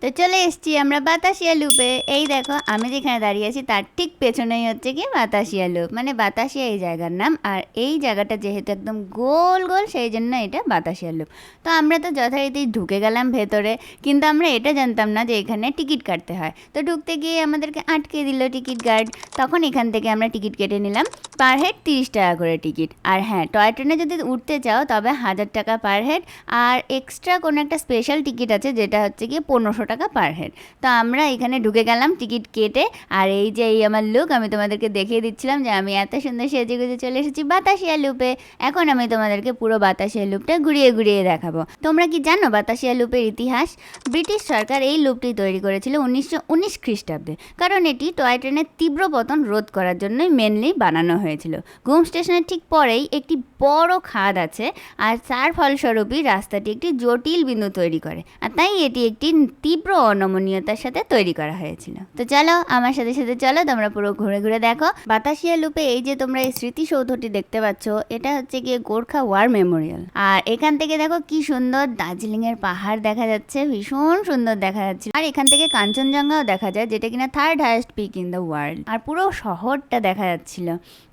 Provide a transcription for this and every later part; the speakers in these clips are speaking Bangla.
তো চলে এসেছি আমরা বাতাসিয়া লুপে। এই দেখো আমি যেখানে দাঁড়িয়ে আছি তার ঠিক পেছনেই হচ্ছে কি বাতাসিয়া লুপ, মানে বাতাসিয়া এই জায়গার নাম। আর এই জায়গাটা যেহেতু একদম গোল গোল সেই জন্য এটা বাতাসিয়া লুপ। তো আমরা তো যথারীতি ঢুকে গেলাম ভেতরে, কিন্তু আমরা এটা জানতাম না যে এখানে টিকিট কাটতে হয়। তো ঢুকতে গিয়ে আমাদেরকে আটকে দিল টিকিট গার্ড। তখন এখান থেকে আমরা টিকিট কেটে নিলাম, পার হেড 30 টাকা করে টিকিট। আর হ্যাঁ, টয় ট্রেনে যদি উঠতে চাও তবে 1000 টাকা পার হেড, আর এক্সট্রা কোনো একটা স্পেশাল টিকিট আছে যেটা হচ্ছে গিয়ে 1500 টাকা পার হেড। তো আমরা এখানে ঢুকে গেলাম টিকিট কেটে। আর এই যে এই আমার লুক, আমি তোমাদেরকে দেখিয়ে দিচ্ছিলাম যে আমি এত সুন্দর সেজে গুজে চলে এসেছি বাতাসিয়া লুপে। এখন আমি তোমাদেরকে পুরো বাতাসিয়া লুপটা ঘুরিয়ে ঘুরিয়ে দেখাবো। তোমরা কি জানো বাতাসিয়া লুপের ইতিহাস? ব্রিটিশ সরকার এই লুপটি তৈরি করেছিল 1919 খ্রিস্টাব্দে, কারণ এটি টয় ট্রেনের তীব্র পতন রোধ করার জন্যই মেনলি বানানো হয়েছিল। ঘুম স্টেশনের ঠিক পরেই একটি বড় খাদ আছে, আর তার ফলস্বরূপই রাস্তাটি একটি জটিল বিন্দু তৈরি করে, আর তাই এটি একটি তীব্র অনমনীয়তার সাথে তৈরি করা হয়েছিল। তো চলো আমার সাথে সাথে চলো, তোমরা পুরো ঘুরে ঘুরে দেখো বাতাসিয়া লুপে। এই যে তোমরা এই স্মৃতিসৌধটি দেখতে পাচ্ছ, এটা হচ্ছে গিয়ে গোর্খা ওয়ার মেমোরিয়াল। আর এখান থেকে দেখো কি সুন্দর দার্জিলিং এর পাহাড় দেখা যাচ্ছে, ভীষণ সুন্দর দেখা যাচ্ছে। আর এখান থেকে কাঞ্চনজঙ্ঘাও দেখা যায়, যেটা কিনা 3rd highest peak in the world. আর পুরো শহরটা দেখা যাচ্ছিল,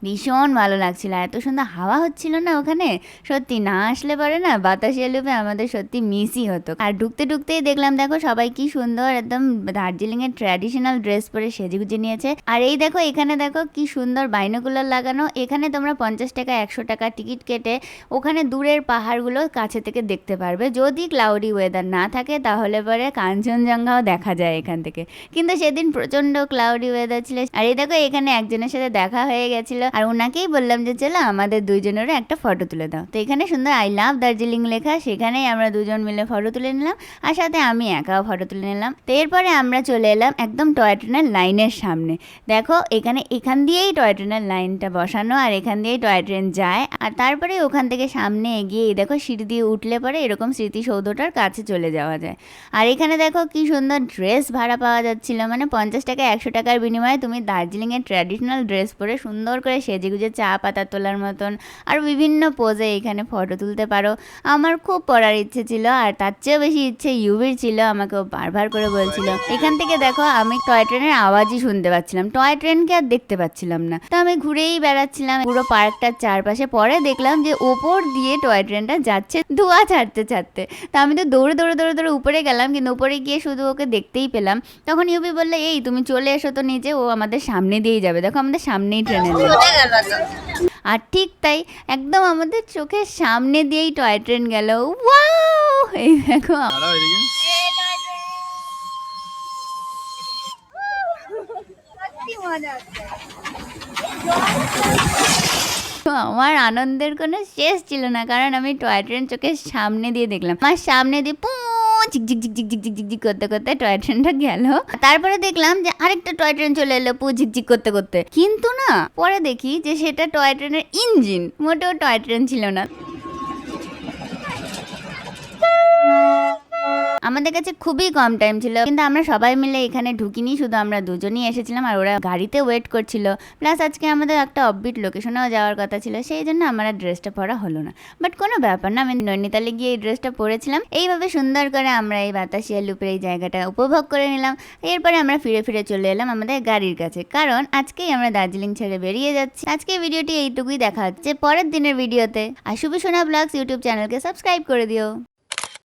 ভীষণ ভালো লাগছিল। এত সুন্দর হাওয়া হচ্ছিল না ওখানে, সত্যি না আসলে পারে না বাতাসিয়া লুপে আমাদের সত্যি মিসই হতো। আর ঢুকতে ঢুকতেই দেখলাম দেখো সবাই কি সুন্দর একদম দার্জিলিং এর ট্র্যাডিশনাল ড্রেস পরে সেজেগুজে নিয়েছে। আর এই দেখো এখানে দেখো কি সুন্দর বাইনোকুলার লাগানো। এখানে তোমরা 50 টাকা 100 টাকা টিকিট কেটে ওখানে দূরের পাহাড়গুলো কাছে থেকে দেখতে পারবে। যদি ক্লাউডি ওয়েদার না থাকে তাহলে পরে কাঞ্চনজঙ্ঘাও দেখা যায় এখান থেকে, কিন্তু সেদিন প্রচন্ড ক্লাউডি ওয়েদার ছিল। আর এই দেখো এখানে একজনের সাথে দেখা হয়ে গেছিল, আর ওনাকেই বললাম যে চলো আমাদের দুইজনেরও একটা ফটো তুলে দাও। তো এখানে সুন্দর আই লাভ দার্জিলিং লেখা, সেখানেই আমরা দুজন মিলে ফটো তুলে নিলাম, আর সাথে আমি একাও ফটো তুলে নিলাম। তো এরপরে আমরা চলে এলাম একদম টয় ট্রেনের লাইনের সামনে। দেখো এখান দিয়েই টয় ট্রেনের লাইনটা বসানো, আর এখান দিয়েই টয় ট্রেন যায়। আর তারপরে ওখান থেকে সামনে এগিয়ে দেখো সিঁড়ি দিয়ে উঠলে পরে এরকম স্মৃতিসৌধটার কাছে চলে যাওয়া যায়। আর এখানে দেখো কি সুন্দর ড্রেস ভাড়া পাওয়া যাচ্ছিল, মানে 50 টাকা 100 টাকার বিনিময়ে তুমি দার্জিলিংয়ের ট্র্যাডিশনাল ড্রেস পরে সুন্দর করে সেজেগুজে চা পাতা তোলার মতন আর বিভিন্ন পোজে এখানে ফটো তুলতে পারো। আমার খুব পড়ার ইচ্ছে ছিল, আর তার চেয়েও বেশি ইচ্ছে ইউবির ছিল, আমাকে বারবার করে বলছিল। এখান থেকে দেখো আমি টয় ট্রেনের আওয়াজই শুনতে পাচ্ছিলাম, টয় ট্রেনকে আর দেখতে পাচ্ছিলাম না। তো আমি ঘুরেই বেড়াচ্ছিলাম পুরো পার্কটার চারপাশে। পরে দেখলাম যে ওপর দিয়ে টয় ট্রেনটা যাচ্ছে ধোঁয়া ছাড়তে ছাড়তে। তো আমি তো দৌড়ে দৌড়ে দৌড়ে দৌড়ে উপরে গেলাম, কিন্তু উপরে গিয়ে শুধু ওকে দেখতেই পেলাম। তখন ইউবি বললে এই তুমি চলে এসো তো নিচে, ও আমাদের সামনে দিয়েই যাবে। দেখো আমাদের সামনেই ট্রেনে যাবে। আর ঠিক তাই, একদম আমাদের চোখের সামনে দিয়েই টয় ট্রেন গেল। ওয়াও, এই দেখো আমার আনন্দের কোনো শেষ ছিল না, কারণ আমি টয় ট্রেন চোখের সামনে দিয়ে দেখলাম। আমার সামনে দিয়ে ঝিকঝিক ঝিকঝিক ঝিকঝিক ঝিকঝিক করতে করতে টয় ট্রেনটা গেল। তারপরে দেখলাম যে আরেকটা টয় ট্রেন চলে এলো ঝিকঝিক করতে করতে, কিন্তু না, পরে দেখি যে সেটা টয় ট্রেনের ইঞ্জিন, মোটেও টয় ট্রেন ছিল না। আমাদের কাছে খুবই কম টাইম ছিল, কিন্তু আমরা সবাই মিলে এখানে ঢুকিনি, শুধু আমরা দুজনই এসেছিলাম, আর ওরা গাড়িতে ওয়েট করছিল। প্লাস আজকে আমাদের একটা অফবিট লোকেশনেও যাওয়ার কথা ছিল, সেই জন্য আমার ড্রেসটা পরা হলো না। বাট কোনো ব্যাপার না, আমি নৈনিতালে গিয়ে এই ড্রেসটা পরেছিলাম। এইভাবে সুন্দর করে আমরা এই বাতাসিয়া লুপের এই জায়গাটা উপভোগ করে নিলাম। এরপরে আমরা ফিরে ফিরে চলে এলাম আমাদের গাড়ির কাছে, কারণ আজকেই আমরা দার্জিলিং ছেড়ে বেরিয়ে যাচ্ছি। আজকে ভিডিওটি এইটুকুই, দেখা হচ্ছে পরের দিনের ভিডিওতে। আর শুভ সোনা ব্লগস ইউটিউব চ্যানেলকে সাবস্ক্রাইব করে দিও।